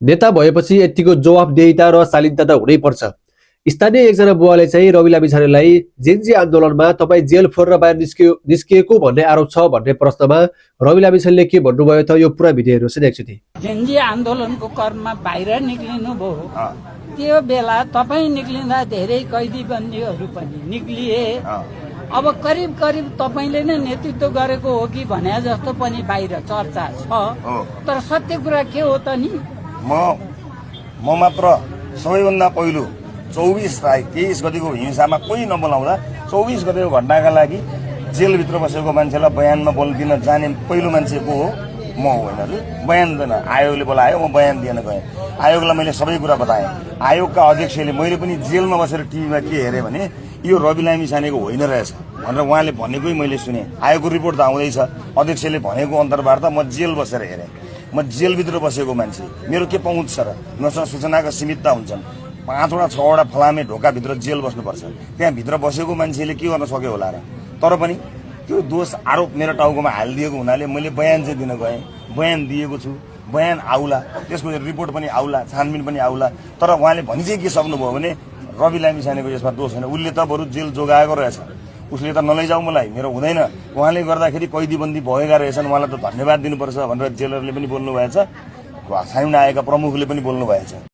नेता भएपछि यतिको जवाफदेहिता र शालीनता त हुनैपर्छ। स्थानीय एकजना बुवाले चाहिँ रवि लामिछानेलाई जेनजी आन्दोलनमा तपाईँ जेल फोरेर बाहिर निस्किएको भन्ने आरोप छ भन्ने प्रश्नमा रवि लामिछानेले के भन्नुभयो त यो पुरा भिडियो हेर्नुहोस् न एकचोटि। जेनजी आन्दोलनको क्रममा बाहिर निक्लिनु भयो, त्यो बेला तपाईँ निक्लिँदा धेरै कैदी बन्दीहरू पनि निक्लिए। अब करिब करिब तपाईँले नै नेतृत्व गरेको हो कि भने जस्तो पनि बाहिर चर्चा छ। तर सत्य कुरा के हो त नि? म मात्र सबैभन्दा पहिलो 24 तारिक 23 गतिको हिंसामा कोही नबोलाउँदा 24 गतिको घटनाका लागि जेलभित्र बसेको मान्छेलाई बयानमा बोल्दिन जाने पहिलो मान्छे को हो? म होइन। बयान दिन आयोगले बोलायो, म बयान दिएन गएँ। आयोगलाई मैले सबै कुरा बताएँ। आयोगका अध्यक्षले मैले पनि जेलमा बसेर टिभीमा के हेरेँ भने यो रवि लामिछानेको होइन रहेछ भनेर उहाँले भनेकै मैले सुने। आयोगको रिपोर्ट त आउँदैछ। अध्यक्षले भनेको अन्तर्वार्ता म जेल बसेर हेरेँ। म जेलभित्र बसेको मान्छे, मेरो के पहुँच छ र? मसँग सूचनाका सीमितता हुन्छन्। 5वटा 6वटा फलामे ढोकाभित्र जेल बस्नुपर्छ। त्यहाँभित्र बसेको मान्छेले के गर्न सक्यो होला र? तर पनि त्यो दोष आरोप मेरो टाउकोमा हालिदिएको हुनाले मैले बयान चाहिँ दिन गएँ। बयान दिएको छु, बयान आउला, त्यसको रिपोर्ट पनि आउला, छानबिन पनि आउला। तर उहाँले भनि चाहिँ के सक्नुभयो भने रवि लामिछानेको यसमा दोष छैन, उसले त बरु जेल जोगाएको रहेछ, उसले त नलैजाऊ मलाई, मेरो हुँदैन, उहाँले गर्दाखेरि कैदीबन्दी भएका रहेछन्, उहाँलाई त धन्यवाद दिनुपर्छ भनेर जेलरले पनि बोल्नु भएछ, छानिन आएका प्रमुखले पनि बोल्नु भएछ।